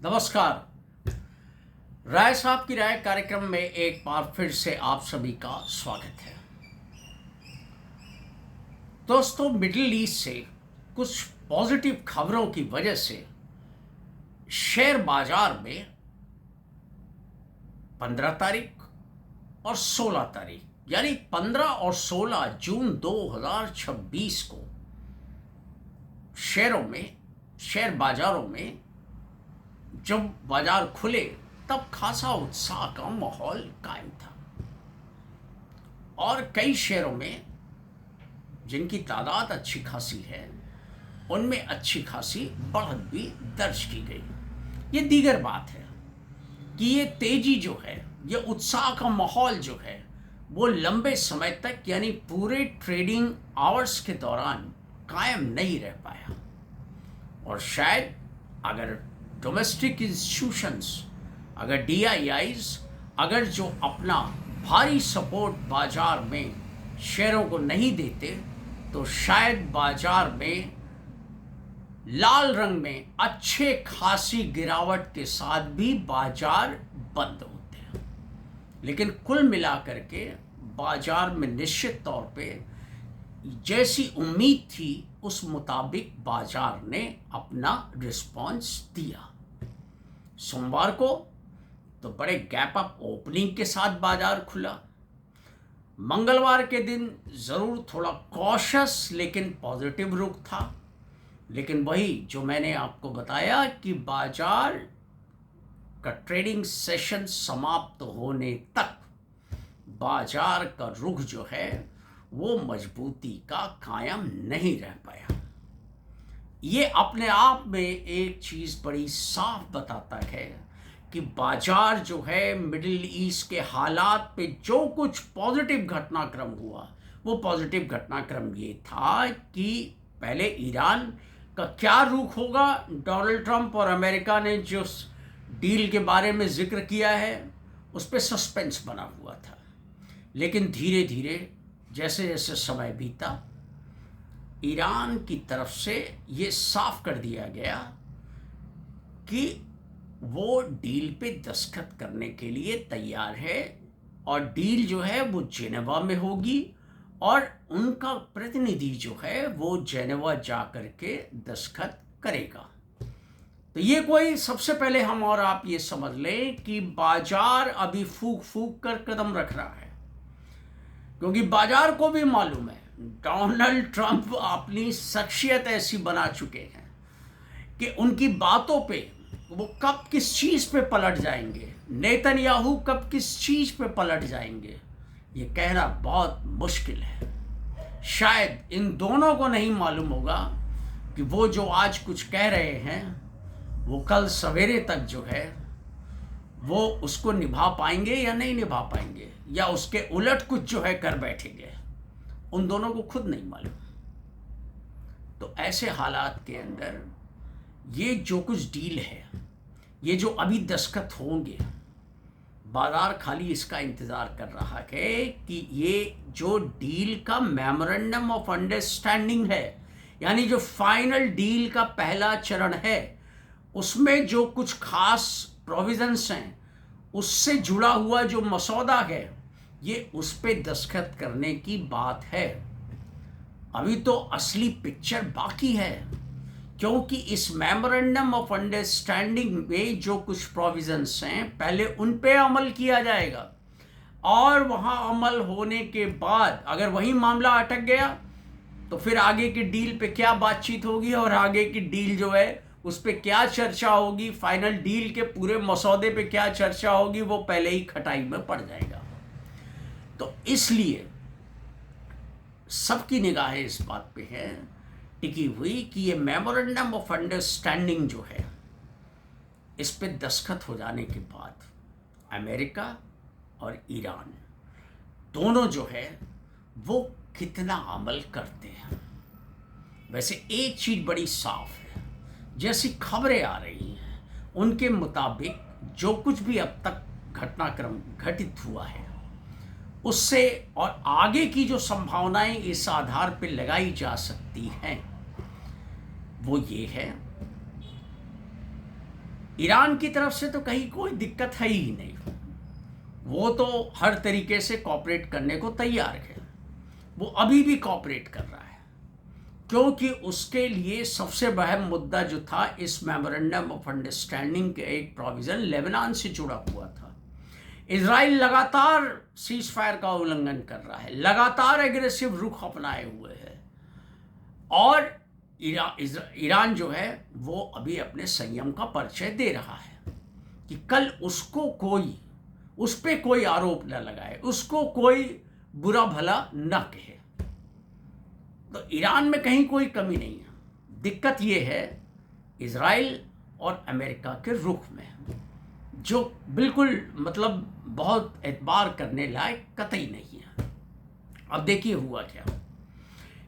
नमस्कार। राय साहब की राय कार्यक्रम में एक बार फिर से आप सभी का स्वागत है। दोस्तों, मिडिल ईस्ट से कुछ पॉजिटिव खबरों की वजह से शेयर बाजार में 15 तारीख और 16 तारीख यानी 15 और 16 जून 2026 को शेयर बाजारों में जब बाजार खुले तब खासा उत्साह का माहौल कायम था और कई शेयरों में जिनकी तादाद अच्छी खासी है उनमें अच्छी खासी बढ़त भी दर्ज की गई। ये दीगर बात है कि ये तेजी जो है, ये उत्साह का माहौल जो है, वो लंबे समय तक यानी पूरे ट्रेडिंग आवर्स के दौरान कायम नहीं रह पाया और शायद अगर डोमेस्टिक इंस्टीट्यूशंस, अगर DIIs अगर जो अपना भारी सपोर्ट बाजार में शेयरों को नहीं देते तो शायद बाजार में लाल रंग में अच्छे खासी गिरावट के साथ भी बाजार बंद होते हैं। लेकिन कुल मिलाकर के बाजार में निश्चित तौर पे जैसी उम्मीद थी उस मुताबिक बाजार ने अपना रिस्पॉन्स दिया। सोमवार को तो बड़े गैप अप ओपनिंग के साथ बाजार खुला। मंगलवार के दिन ज़रूर थोड़ा कॉशियस लेकिन पॉजिटिव रुख था, लेकिन वही जो मैंने आपको बताया कि बाजार का ट्रेडिंग सेशन समाप्त होने तक बाजार का रुख जो है वो मजबूती का कायम नहीं रह पाया। ये अपने आप में एक चीज़ बड़ी साफ बताता है कि बाजार जो है मिडिल ईस्ट के हालात पे जो कुछ पॉजिटिव घटनाक्रम हुआ वो पॉजिटिव घटनाक्रम ये था कि पहले ईरान का क्या रुख होगा। डोनाल्ड ट्रंप और अमेरिका ने जो डील के बारे में जिक्र किया है उस पर सस्पेंस बना हुआ था, लेकिन धीरे धीरे जैसे जैसे समय बीता ईरान की तरफ से ये साफ कर दिया गया कि वो डील पे दस्तखत करने के लिए तैयार है और डील जो है वो जेनेवा में होगी और उनका प्रतिनिधि जो है वो जेनेवा जा कर के दस्तखत करेगा। तो ये कोई सबसे पहले हम और आप ये समझ लें कि बाजार अभी फूक फूक कर कदम रख रहा है, क्योंकि बाजार को भी मालूम है डोनाल्ड ट्रंप अपनी शख्सियत ऐसी बना चुके हैं कि उनकी बातों पे वो कब किस चीज़ पे पलट जाएंगे, नेतन्याहू कब किस चीज़ पे पलट जाएंगे, ये कहना बहुत मुश्किल है। शायद इन दोनों को नहीं मालूम होगा कि वो जो आज कुछ कह रहे हैं वो कल सवेरे तक जो है वो उसको निभा पाएंगे या नहीं निभा पाएंगे, या उसके उलट कुछ जो है कर बैठेंगे। उन दोनों को खुद नहीं मालूम। तो ऐसे हालात के अंदर ये जो कुछ डील है, ये जो अभी दस्तखत होंगे, बाजार खाली इसका इंतज़ार कर रहा है कि ये जो डील का मेमोरेंडम ऑफ अंडरस्टैंडिंग है, यानी जो फाइनल डील का पहला चरण है, उसमें जो कुछ खास प्रोविजंस हैं, उससे जुड़ा हुआ जो मसौदा है, ये उस पे दस्तखत करने की बात है। अभी तो असली पिक्चर बाकी है, क्योंकि इस मेमोरेंडम ऑफ अंडरस्टैंडिंग में जो कुछ प्रोविजंस हैं पहले उन पे अमल किया जाएगा और वहाँ अमल होने के बाद अगर वही मामला अटक गया तो फिर आगे की डील पे क्या बातचीत होगी और आगे की डील जो है उस पे क्या चर्चा होगी, फाइनल डील के पूरे मसौदे पे क्या चर्चा होगी, वो पहले ही खटाई में पड़ जाएगा। तो इसलिए सबकी निगाहें इस बात पे है टिकी हुई कि ये मेमोरेंडम ऑफ अंडरस्टैंडिंग जो है इस पे दस्तखत हो जाने के बाद अमेरिका और ईरान दोनों जो है वो कितना अमल करते हैं। वैसे एक चीज़ बड़ी साफ है, जैसी खबरें आ रही हैं उनके मुताबिक जो कुछ भी अब तक घटनाक्रम घटित हुआ है उससे और आगे की जो संभावनाएं इस आधार पर लगाई जा सकती हैं वो ये है ईरान की तरफ से तो कहीं कोई दिक्कत है ही नहीं, वो तो हर तरीके से कॉपरेट करने को तैयार है, वो अभी भी कॉपरेट कर रहा है, क्योंकि उसके लिए सबसे बड़ा मुद्दा जो था इस मेमोरेंडम ऑफ अंडरस्टैंडिंग के एक प्रोविजन लेबनान से जुड़ा हुआ था। इजराइल लगातार सीज फायर का उल्लंघन कर रहा है, लगातार एग्रेसिव रुख अपनाए हुए है, और ईरान जो है वो अभी अपने संयम का परिचय दे रहा है कि कल उसको कोई, उस पर कोई आरोप न लगाए, उसको कोई बुरा भला न कहे। तो ईरान में कहीं कोई कमी नहीं है। दिक्कत ये है इजराइल और अमेरिका के रुख में, जो बिल्कुल मतलब बहुत एतबार करने लायक कतई नहीं है। अब देखिए हुआ क्या,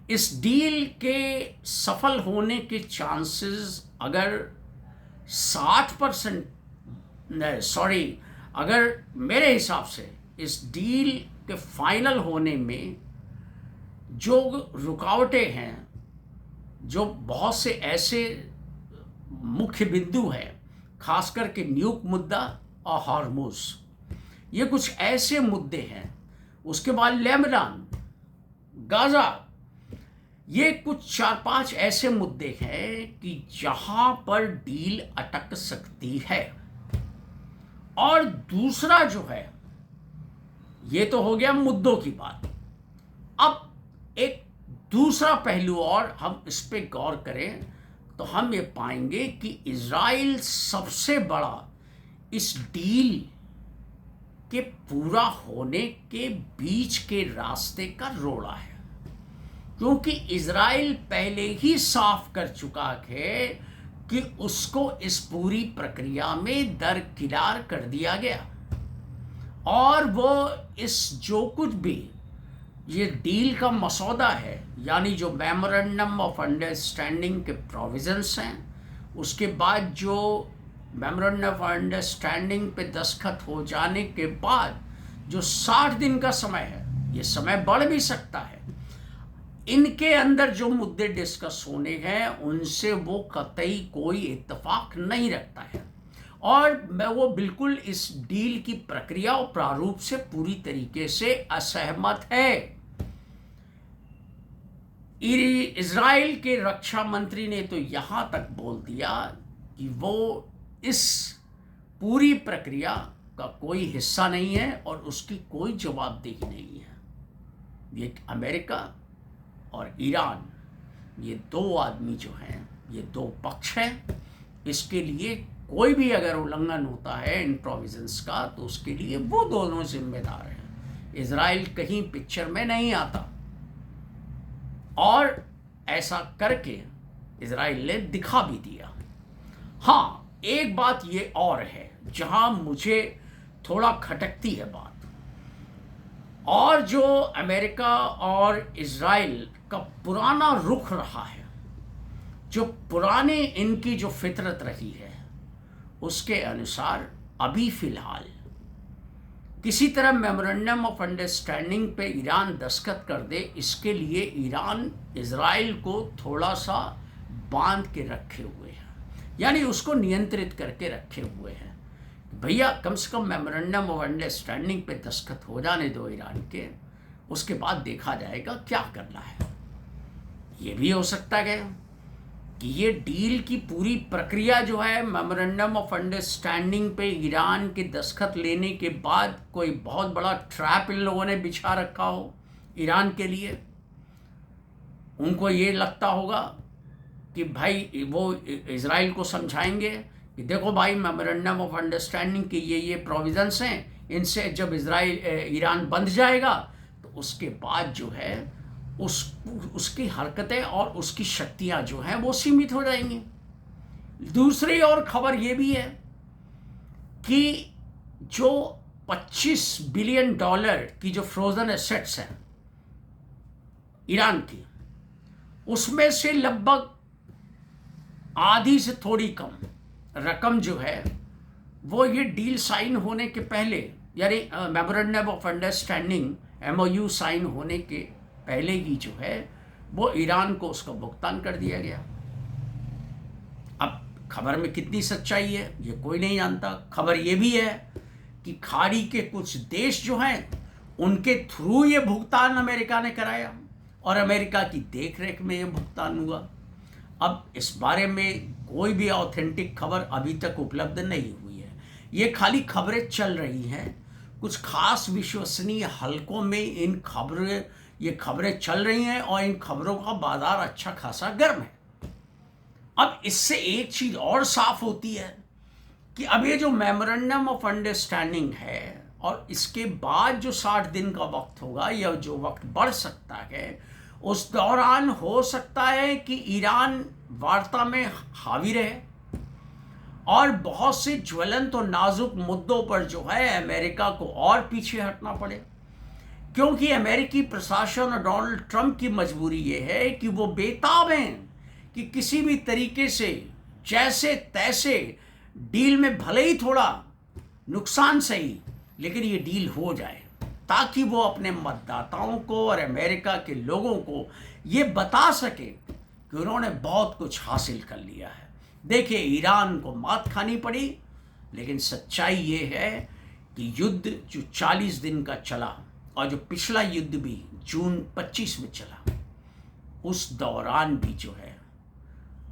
इस डील के सफल होने के चांसेस अगर 60%, सॉरी, अगर मेरे हिसाब से इस डील के फाइनल होने में जो रुकावटें हैं, जो बहुत से ऐसे मुख्य बिंदु हैं, खास करके न्यूक मुद्दा और हार्मोज, ये कुछ ऐसे मुद्दे हैं, उसके बाद लेबनान, गाजा, ये कुछ 4-5 ऐसे मुद्दे हैं कि जहां पर डील अटक सकती है। और दूसरा जो है, ये तो हो गया मुद्दों की बात। अब एक दूसरा पहलू और हम इस पे गौर करें तो हम ये पाएंगे कि इजराइल सबसे बड़ा इस डील के पूरा होने के बीच के रास्ते का रोड़ा है, क्योंकि इजराइल पहले ही साफ कर चुका है कि उसको इस पूरी प्रक्रिया में दरकिनार कर दिया गया, और वो इस जो कुछ भी ये डील का मसौदा है, यानी जो मेमोरेंडम ऑफ अंडरस्टैंडिंग के प्रोविजंस हैं, उसके बाद जो मेमोरेंडम ऑफ अंडरस्टैंडिंग पे दस्तखत हो जाने के बाद जो 60 दिन का समय है, ये समय बढ़ भी सकता है, इनके अंदर जो मुद्दे डिस्कस होने हैं उनसे वो कतई कोई इत्तेफाक नहीं रखता है, और वो बिल्कुल इस डील की प्रक्रिया और प्रारूप से पूरी तरीके से असहमत है। इजराइल के रक्षा मंत्री ने तो यहाँ तक बोल दिया कि वो इस पूरी प्रक्रिया का कोई हिस्सा नहीं है और उसकी कोई जवाबदेही नहीं है। ये अमेरिका और ईरान, ये दो आदमी जो हैं, ये दो पक्ष हैं, इसके लिए कोई भी अगर उल्लंघन होता है इन प्रोविजंस का तो उसके लिए वो दोनों जिम्मेदार हैं। इजराइल कहीं पिक्चर में नहीं आता, और ऐसा करके इजराइल ने दिखा भी दिया। हाँ, एक बात ये और है जहां मुझे थोड़ा खटकती है बात, और जो अमेरिका और इजराइल का पुराना रुख रहा है, जो पुराने इनकी जो फितरत रही है, उसके अनुसार अभी फिलहाल किसी तरह मेमोरेंडम ऑफ अंडरस्टैंडिंग पे ईरान दस्तखत कर दे, इसके लिए ईरान इजराइल को थोड़ा सा बांध के रखे हुए हैं, यानी उसको नियंत्रित करके रखे हुए हैं। भैया कम से कम मेमोरेंडम ऑफ अंडरस्टैंडिंग पे दस्तखत हो जाने दो ईरान के, उसके बाद देखा जाएगा क्या करना है। ये भी हो सकता है कि ये डील की पूरी प्रक्रिया जो है मेमोरेंडम ऑफ अंडरस्टैंडिंग पे ईरान के दस्तखत लेने के बाद कोई बहुत बड़ा ट्रैप इन लोगों ने बिछा रखा हो ईरान के लिए। उनको ये लगता होगा कि भाई वो इजराइल को समझाएंगे कि देखो भाई, मेमोरेंडम ऑफ अंडरस्टैंडिंग के ये प्रोविजंस हैं, इनसे जब ईरान बंध जाएगा तो उसके बाद जो है उसकी हरकतें और उसकी शक्तियां जो हैं वो सीमित हो जाएंगी। दूसरी और खबर ये भी है कि जो $25 बिलियन की जो फ्रोजन एसेट्स हैं ईरान की, उसमें से लगभग आधी से थोड़ी कम रकम जो है वो ये डील साइन होने के पहले, यानी memorandum of understanding MOU sign होने के पहले ही जो है वो ईरान को उसका भुगतान कर दिया गया। अब खबर में कितनी सच्चाई है ये कोई नहीं जानता। खबर ये भी है कि खाड़ी के कुछ देश जो हैं उनके थ्रू ये भुगतान अमेरिका ने कराया और अमेरिका की देखरेख में ये भुगतान हुआ। अब इस बारे में कोई भी ऑथेंटिक खबर अभी तक उपलब्ध नहीं हुई है। ये खाली खबरें चल रही हैं, कुछ खास विश्वसनीय हलकों में ये खबरें चल रही हैं और इन खबरों का बाजार अच्छा खासा गर्म है। अब इससे एक चीज और साफ होती है कि अब ये जो मेमोरेंडम ऑफ अंडरस्टैंडिंग है और इसके बाद जो 60 दिन का वक्त होगा या जो वक्त बढ़ सकता है, उस दौरान हो सकता है कि ईरान वार्ता में हावी रहे और बहुत से ज्वलंत और नाजुक मुद्दों पर जो है अमेरिका को और पीछे हटना पड़े, क्योंकि अमेरिकी प्रशासन और डोनाल्ड ट्रंप की मजबूरी ये है कि वो बेताब हैं कि किसी भी तरीके से जैसे तैसे डील में भले ही थोड़ा नुकसान सही लेकिन ये डील हो जाए, ताकि वो अपने मतदाताओं को और अमेरिका के लोगों को ये बता सके कि उन्होंने बहुत कुछ हासिल कर लिया है। देखिए, ईरान को मात खानी पड़ी, लेकिन सच्चाई ये है कि युद्ध जो 40 दिन का चला और जो पिछला युद्ध भी जून 25 में चला, उस दौरान भी जो है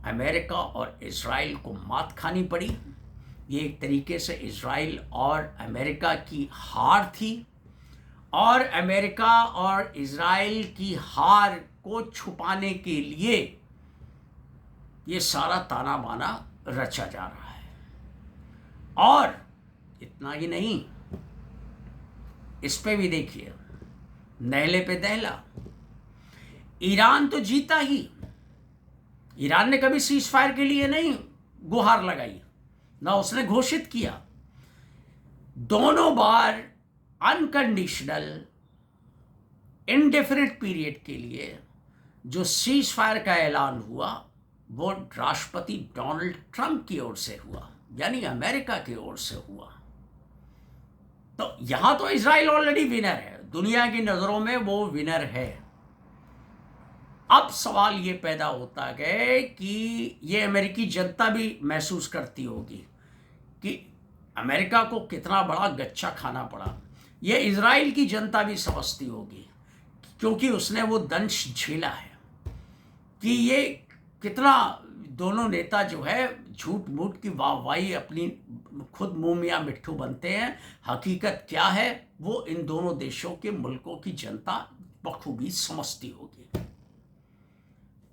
अमेरिका और इजराइल को मात खानी पड़ी। ये एक तरीके से इजराइल और अमेरिका की हार थी और अमेरिका और इजराइल की हार को छुपाने के लिए ये सारा ताना बाना रचा जा रहा है। और इतना ही नहीं, इस पे भी देखिए, नहले पे दहला, ईरान तो जीता ही। ईरान ने कभी सीज फायर के लिए नहीं गुहार लगाई, ना उसने घोषित किया। दोनों बार अनकंडीशनल इंडेफिनिट पीरियड के लिए जो सीज फायर का ऐलान हुआ वो राष्ट्रपति डोनाल्ड ट्रंप की ओर से हुआ, यानी अमेरिका की ओर से हुआ। तो यहां तो इजराइल ऑलरेडी विनर है, दुनिया की नजरों में वो विनर है। अब सवाल ये पैदा होता है कि ये अमेरिकी जनता भी महसूस करती होगी कि अमेरिका को कितना बड़ा गच्चा खाना पड़ा। ये इजराइल की जनता भी समझती होगी, क्योंकि उसने वो दंश झेला है कि ये कितना दोनों नेता जो है झूठ मूठ की वाहवाही अपनी खुद मुंह मियां मिट्ठू बनते हैं। हकीकत क्या है वो इन दोनों देशों के मुल्कों की जनता बखूबी समझती होगी।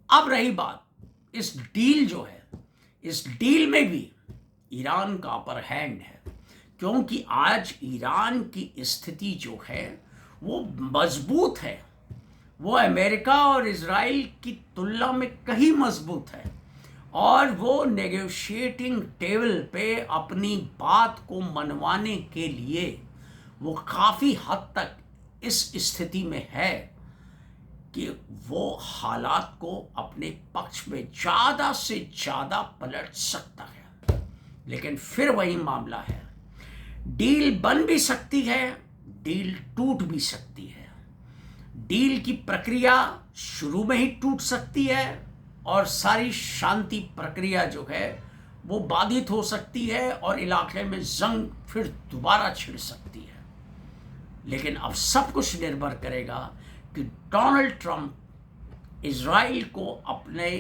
अब रही बात, इस डील जो है, इस डील में भी ईरान का अपर हैंड है, क्योंकि आज ईरान की स्थिति जो है वो मजबूत है। वो अमेरिका और इजराइल की तुलना में कहीं मजबूत है और वो नेगोशिएटिंग टेबल पे अपनी बात को मनवाने के लिए वो काफ़ी हद तक इस स्थिति में है कि वो हालात को अपने पक्ष में ज़्यादा से ज़्यादा पलट सकता है। लेकिन फिर वही मामला है, डील बन भी सकती है, डील टूट भी सकती है। डील की प्रक्रिया शुरू में ही टूट सकती है और सारी शांति प्रक्रिया जो है वो बाधित हो सकती है और इलाके में जंग फिर दोबारा छिड़ सकती है। लेकिन अब सब कुछ निर्भर करेगा कि डोनाल्ड ट्रंप इजराइल को अपने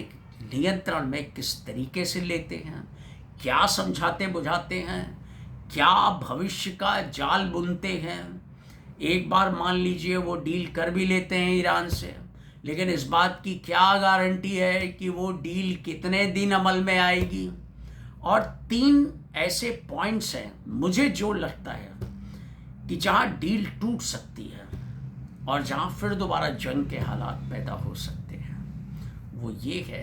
नियंत्रण में किस तरीके से लेते हैं, क्या समझाते बुझाते हैं, क्या भविष्य का जाल बुनते हैं। एक बार मान लीजिए वो डील कर भी लेते हैं ईरान से, लेकिन इस बात की क्या गारंटी है कि वो डील कितने दिन अमल में आएगी। और 3 ऐसे पॉइंट्स हैं मुझे जो लगता है कि जहां डील टूट सकती है और जहां फिर दोबारा जंग के हालात पैदा हो सकते हैं। वो ये है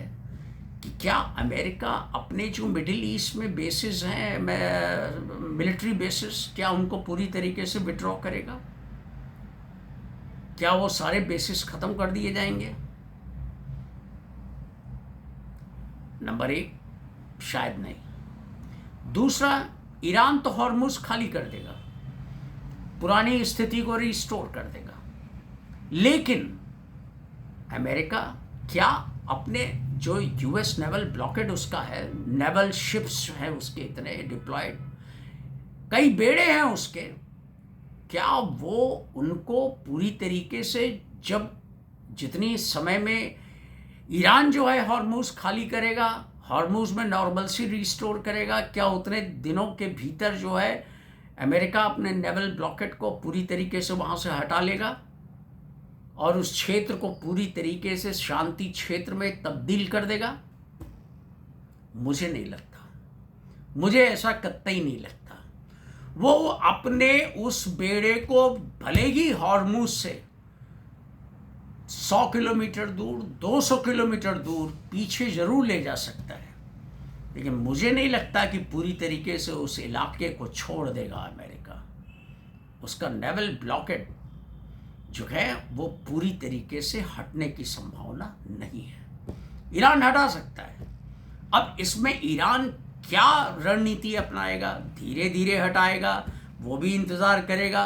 कि क्या अमेरिका अपने जो मिडिल ईस्ट में बेसिस हैं, मिलिट्री बेसिस, क्या उनको पूरी तरीके से विड्रॉ करेगा? क्या वो सारे बेसिस खत्म कर दिए जाएंगे? नंबर 1, शायद नहीं। दूसरा, ईरान तो हॉर्मुज खाली कर देगा, पुरानी स्थिति को रिस्टोर कर देगा, लेकिन अमेरिका क्या अपने जो यूएस नेवल ब्लॉकेड उसका है, नेवल शिप्स हैं उसके इतने डिप्लॉयड, कई बेड़े हैं उसके, क्या वो उनको पूरी तरीके से जब जितनी समय में ईरान जो है हॉर्मुज खाली करेगा, हॉर्मुज में नॉर्मलसी रिस्टोर करेगा, क्या उतने दिनों के भीतर जो है अमेरिका अपने नेवल ब्लॉकेट को पूरी तरीके से वहाँ से हटा लेगा और उस क्षेत्र को पूरी तरीके से शांति क्षेत्र में तब्दील कर देगा? मुझे नहीं लगता, मुझे ऐसा कतई नहीं लगता। वो अपने उस बेड़े को भले ही हॉर्मुज से 100 किलोमीटर दूर, 200 किलोमीटर दूर पीछे जरूर ले जा सकता है, लेकिन मुझे नहीं लगता कि पूरी तरीके से उस इलाके को छोड़ देगा अमेरिका। उसका नेवल ब्लॉकेट जो है वो पूरी तरीके से हटने की संभावना नहीं है। ईरान हटा सकता है। अब इसमें ईरान क्या रणनीति अपनाएगा, धीरे धीरे हटाएगा, वो भी इंतज़ार करेगा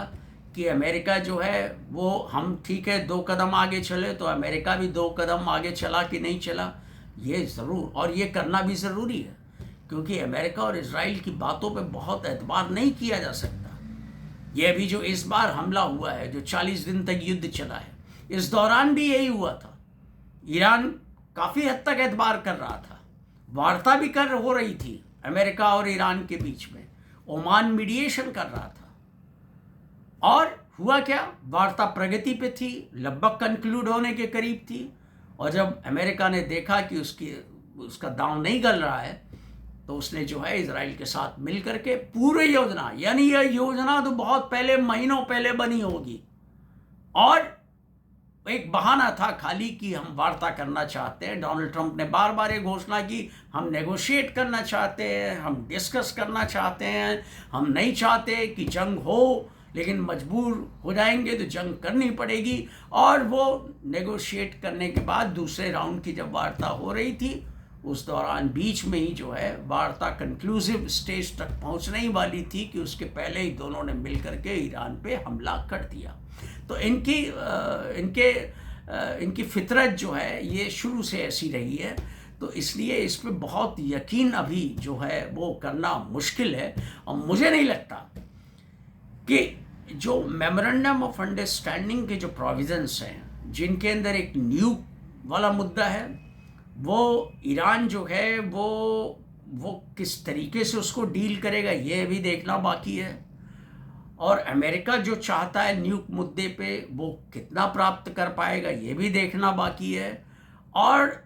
कि अमेरिका जो है वो, हम ठीक है 2 कदम आगे चले तो अमेरिका भी 2 कदम आगे चला कि नहीं चला, ये ज़रूर, और ये करना भी ज़रूरी है, क्योंकि अमेरिका और इजराइल की बातों पे बहुत एतबार नहीं किया जा सकता। ये अभी जो इस बार हमला हुआ है, जो 40 दिन तक युद्ध चला है, इस दौरान भी यही हुआ था। ईरान काफ़ी हद तक एतबार कर रहा था, वार्ता भी हो रही थी अमेरिका और ईरान के बीच में, ओमान मीडिएशन कर रहा था, और हुआ क्या, वार्ता प्रगति पे थी, लगभग कंक्लूड होने के करीब थी, और जब अमेरिका ने देखा कि उसका दांव नहीं गल रहा है, तो उसने जो है इजराइल के साथ मिल करके पूरी योजना, यानी यह योजना तो बहुत पहले, महीनों पहले बनी होगी, और एक बहाना था खाली कि हम वार्ता करना चाहते हैं। डोनाल्ड ट्रंप ने बार बार ये घोषणा की, हम नेगोशिएट करना चाहते हैं, हम डिस्कस करना चाहते हैं, हम नहीं चाहते कि जंग हो, लेकिन मजबूर हो जाएंगे तो जंग करनी पड़ेगी। और वो नेगोशिएट करने के बाद दूसरे राउंड की जब वार्ता हो रही थी, उस दौरान बीच में ही जो है वार्ता कंक्लूसिव स्टेज तक पहुंचने ही वाली थी कि उसके पहले ही दोनों ने मिल करके ईरान पे हमला कर दिया। तो इनकी फितरत जो है ये शुरू से ऐसी रही है, तो इसलिए इस पे बहुत यकीन अभी जो है वो करना मुश्किल है। और मुझे नहीं लगता कि जो मेमोरेंडम ऑफ अंडरस्टैंडिंग के जो प्रोविजंस हैं, जिनके अंदर एक न्यूक वाला मुद्दा है, वो ईरान जो है वो किस तरीके से उसको डील करेगा ये भी देखना बाकी है। और अमेरिका जो चाहता है न्यूक मुद्दे पे, वो कितना प्राप्त कर पाएगा ये भी देखना बाकी है। और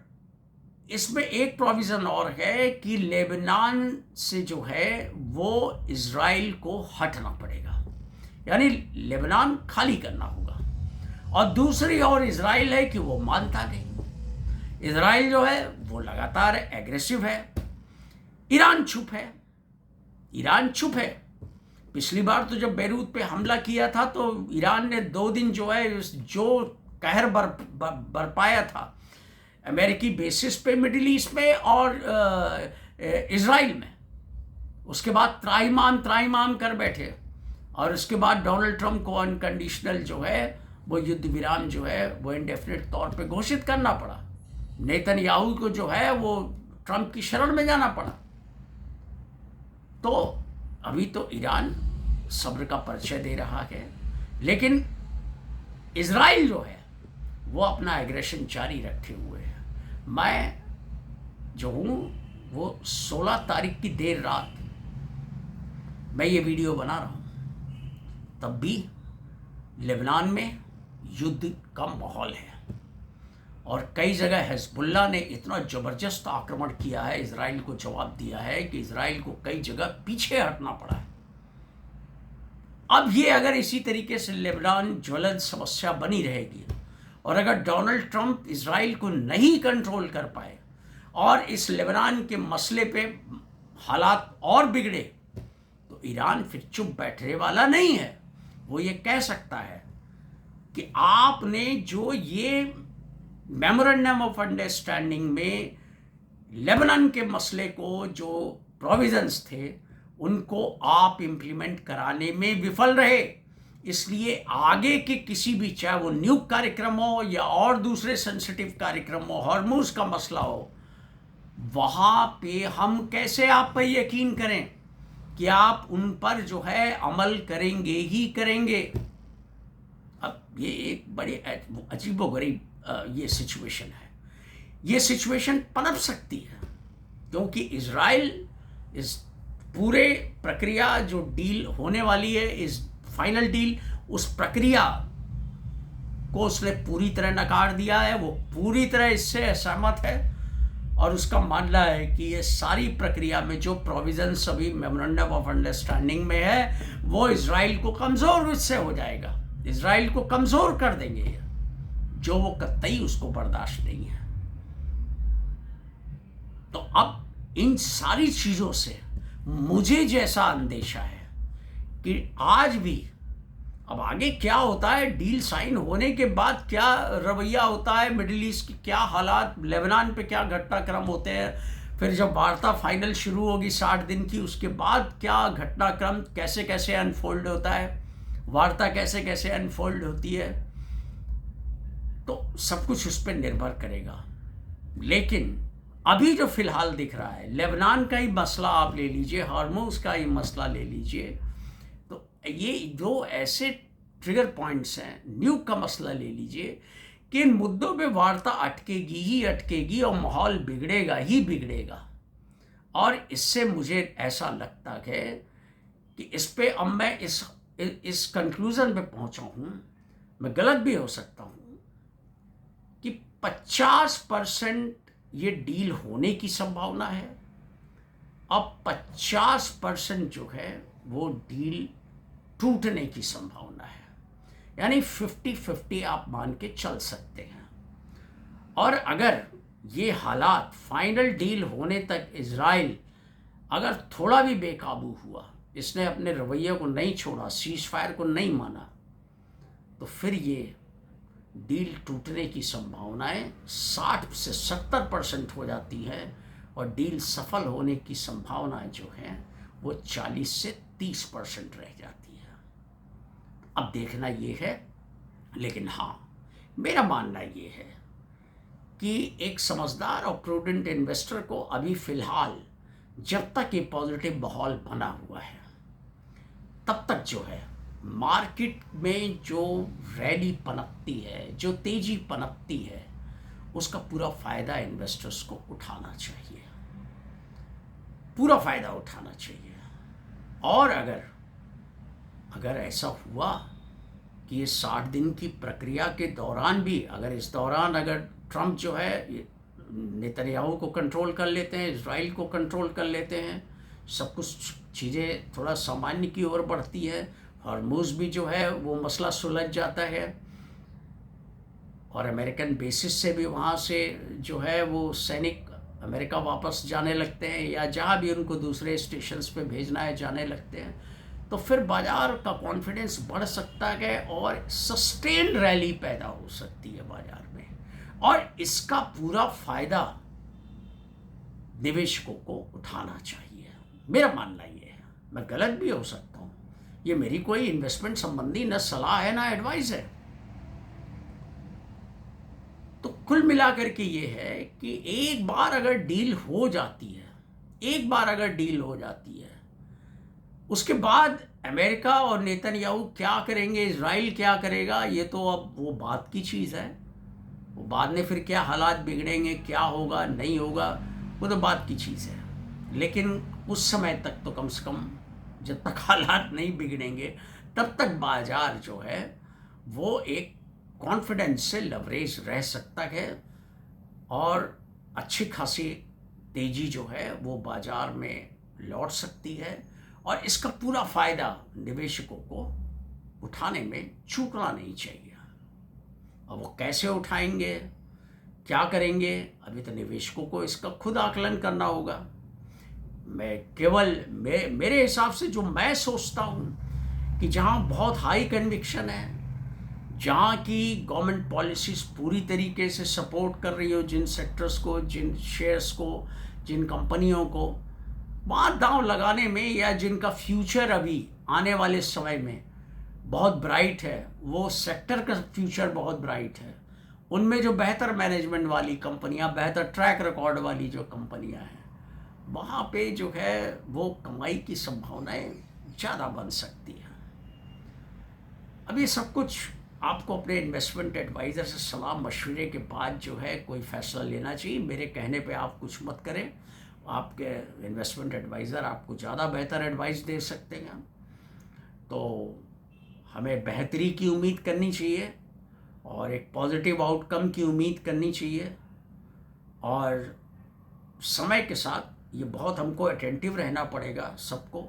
इसमें एक प्रोविज़न और है कि लेबनान से जो है वो इजराइल को हटना पड़ेगा, यानी लेबनान खाली करना होगा। और दूसरी ओर इजराइल है कि वो मानता नहीं, इजराइल जो है वो लगातार एग्रेसिव है, ईरान चुप है, ईरान चुप है। पिछली बार तो जब बैरूत पे हमला किया था तो ईरान ने 2 दिन जो है जो कहर बरपाया था अमेरिकी बेसिस पे मिडिल ईस्ट में और इजराइल में, उसके बाद त्राईमाम कर बैठे, और उसके बाद डोनाल्ड ट्रंप को अनकंडीशनल जो है वो युद्ध विराम जो है वो इंडेफिनिट तौर पे घोषित करना पड़ा। नेतन्याहू को जो है वो ट्रंप की शरण में जाना पड़ा। तो अभी तो ईरान सब्र का परिचय दे रहा है, लेकिन इजराइल जो है वो अपना एग्रेशन जारी रखे हुए है। मैं जो हूँ वो 16 तारीख की देर रात मैं ये वीडियो बना रहा हूँ, तब भी लेबनान में युद्ध का माहौल है, और कई जगह हिजबुल्लाह ने इतना ज़बरदस्त आक्रमण किया है, इजराइल को जवाब दिया है कि इजराइल को कई जगह पीछे हटना पड़ा है। अब ये अगर इसी तरीके से लेबनान ज्वलंत समस्या बनी रहेगी, और अगर डोनाल्ड ट्रंप इजराइल को नहीं कंट्रोल कर पाए और इस लेबनान के मसले पे हालात और बिगड़े, तो ईरान फिर चुप बैठने वाला नहीं है। वो ये कह सकता है कि आपने जो ये मेमोरेंडम ऑफ अंडरस्टैंडिंग में लेबनान के मसले को जो प्रोविजंस थे उनको आप इम्प्लीमेंट कराने में विफल रहे, इसलिए आगे के किसी भी, चाहे वो न्यूक कार्यक्रम हो या और दूसरे सेंसिटिव कार्यक्रम हो, हॉर्मुज का मसला हो, वहाँ पे हम कैसे आप पर यकीन करें कि आप उन पर जो है अमल करेंगे ही करेंगे। अब ये एक बड़े अजीबोगरीब ये सिचुएशन है। ये सिचुएशन पनप सकती है क्योंकि इजराइल इस पूरे प्रक्रिया जो डील होने वाली है, इस फाइनल डील, उस प्रक्रिया को उसने पूरी तरह नकार दिया है। वो पूरी तरह इससे असहमत है और उसका मानना है कि ये सारी प्रक्रिया में जो प्रोविजंस अभी मेमोरेंडम ऑफ अंडरस्टैंडिंग में है वो इजराइल को कमज़ोर इससे हो जाएगा, इजराइल को कमज़ोर कर देंगे ये, जो वो कतई उसको बर्दाश्त नहीं है। तो अब इन सारी चीज़ों से मुझे जैसा अंदेशा है कि आज भी अब आगे क्या होता है, डील साइन होने के बाद क्या रवैया होता है, मिडिल ईस्ट की क्या हालात, लेबनान पे क्या घटनाक्रम होते हैं, फिर जब वार्ता फाइनल शुरू होगी 60 दिन की, उसके बाद क्या घटनाक्रम कैसे कैसे अनफोल्ड होता है, वार्ता कैसे कैसे अनफोल्ड होती है, तो सब कुछ उस पर निर्भर करेगा। लेकिन अभी जो फिलहाल दिख रहा है, लेबनान का ही मसला आप ले लीजिए, हार्मोज का ही मसला ले लीजिए, तो ये जो ऐसे ट्रिगर पॉइंट्स हैं, न्यूक का मसला ले लीजिए, कि इन मुद्दों पे वार्ता अटकेगी ही अटकेगी और माहौल बिगड़ेगा ही बिगड़ेगा। और इससे मुझे ऐसा लगता है कि इस पे अब मैं इस कंक्लूज़न पे पहुंचा हूं, मैं गलत भी हो सकता हूं, कि 50% ये डील होने की संभावना है, अब 50% जो है वो डील टूटने की संभावना है। यानी 50-50 आप मान के चल सकते हैं। और अगर ये हालात फाइनल डील होने तक इजराइल अगर थोड़ा भी बेकाबू हुआ, इसने अपने रवैये को नहीं छोड़ा, सीज फायर को नहीं माना, तो फिर ये डील टूटने की संभावनाएं 60 से 70% हो जाती है और डील सफल होने की संभावनाएं जो हैं वो 40 से 30% रह जाती है। अब देखना ये है, लेकिन हाँ, मेरा मानना ये है कि एक समझदार और प्रूडेंट इन्वेस्टर को अभी फ़िलहाल जब तक ये पॉजिटिव माहौल बना हुआ है तब तक जो है मार्केट में जो रैली पनपती है, जो तेजी पनपती है, उसका पूरा फ़ायदा इन्वेस्टर्स को उठाना चाहिए, पूरा फ़ायदा उठाना चाहिए। और अगर ऐसा हुआ कि ये 60 दिन की प्रक्रिया के दौरान भी, अगर इस दौरान अगर ट्रंप जो है नेतन्याहू को कंट्रोल कर लेते हैं, इजराइल को कंट्रोल कर लेते हैं, सब कुछ चीज़ें थोड़ा सामान्य की ओर बढ़ती है, हार्मोज भी जो है वो मसला सुलझ जाता है और अमेरिकन बेसिस से भी वहाँ से जो है वो सैनिक अमेरिका वापस जाने लगते हैं या जहाँ भी उनको दूसरे स्टेशंस पे भेजना है जाने लगते हैं, तो फिर बाज़ार का कॉन्फिडेंस बढ़ सकता है और सस्टेन रैली पैदा हो सकती है बाज़ार में, और इसका पूरा फ़ायदा निवेशकों को उठाना चाहिए। मेरा मानना ये है, मैं गलत भी हो सकता हूँ, ये मेरी कोई इन्वेस्टमेंट संबंधी न सलाह है ना एडवाइस है। तो कुल मिलाकर के ये है कि एक बार अगर डील हो जाती है, उसके बाद अमेरिका और नेतन्याहू क्या करेंगे, इजराइल क्या करेगा, ये तो अब वो बात की चीज़ है। वो बाद में फिर क्या हालात बिगड़ेंगे, क्या होगा नहीं होगा, वो तो बात की चीज़ है। लेकिन उस समय तक तो कम से कम जब तक हालात नहीं बिगड़ेंगे तब तक बाजार जो है वो एक कॉन्फिडेंस से लवरेज रह सकता है और अच्छी खासी तेज़ी जो है वो बाजार में लौट सकती है, और इसका पूरा फ़ायदा निवेशकों को उठाने में चूकना नहीं चाहिए। अब वो कैसे उठाएंगे, क्या करेंगे, अभी तो निवेशकों को इसका खुद आकलन करना होगा। मैं केवल मेरे हिसाब से जो मैं सोचता हूँ कि जहाँ बहुत हाई कन्विक्शन है, जहाँ की गवर्नमेंट पॉलिसीज़ पूरी तरीके से सपोर्ट कर रही हो जिन सेक्टर्स को, जिन शेयर्स को, जिन कंपनियों को, वहाँ दांव लगाने में, या जिनका फ्यूचर अभी आने वाले समय में बहुत ब्राइट है, वो सेक्टर का फ्यूचर बहुत ब्राइट है, उनमें जो बेहतर मैनेजमेंट वाली कंपनियां, बेहतर ट्रैक रिकॉर्ड वाली जो कंपनियां हैं, वहाँ पे जो है वो कमाई की संभावनाएं ज़्यादा बन सकती हैं। अब ये सब कुछ आपको अपने इन्वेस्टमेंट एडवाइज़र से सलाह मशवरे के बाद जो है कोई फ़ैसला लेना चाहिए। मेरे कहने पे आप कुछ मत करें, आपके इन्वेस्टमेंट एडवाइज़र आपको ज़्यादा बेहतर एडवाइस दे सकते हैं। तो हमें बेहतरी की उम्मीद करनी चाहिए और एक पॉजिटिव आउटकम की उम्मीद करनी चाहिए, और समय के साथ ये बहुत हमको अटेंटिव रहना पड़ेगा सबको,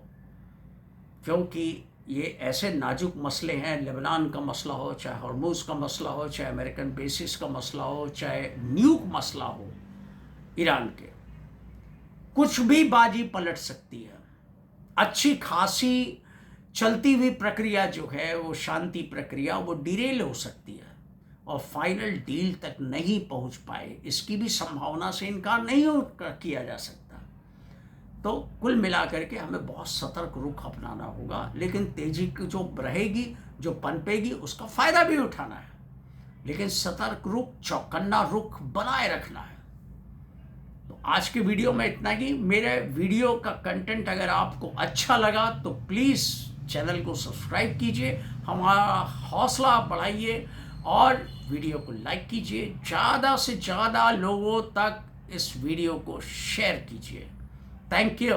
क्योंकि ये ऐसे नाजुक मसले हैं। लेबनान का मसला हो, चाहे हॉर्मुज़ का मसला हो, चाहे अमेरिकन बेसिस का मसला हो, चाहे न्यूक मसला हो ईरान के, कुछ भी बाजी पलट सकती है। अच्छी खासी चलती हुई प्रक्रिया जो है, वो शांति प्रक्रिया, वो डिरेल हो सकती है और फाइनल डील तक नहीं पहुंच पाए, इसकी भी संभावना से इनकार नहीं किया जा सकता। तो कुल मिलाकर के हमें बहुत सतर्क रुख अपनाना होगा, लेकिन तेजी की जो रहेगी, जो पनपेगी, उसका फायदा भी उठाना है, लेकिन सतर्क रुख, चौकन्ना रुख बनाए रखना है। तो आज के वीडियो में इतना ही। मेरे वीडियो का कंटेंट अगर आपको अच्छा लगा तो प्लीज़ चैनल को सब्सक्राइब कीजिए, हमारा हौसला बढ़ाइए और वीडियो को लाइक कीजिए। ज़्यादा से ज़्यादा लोगों तक इस वीडियो को शेयर कीजिए। Thank you.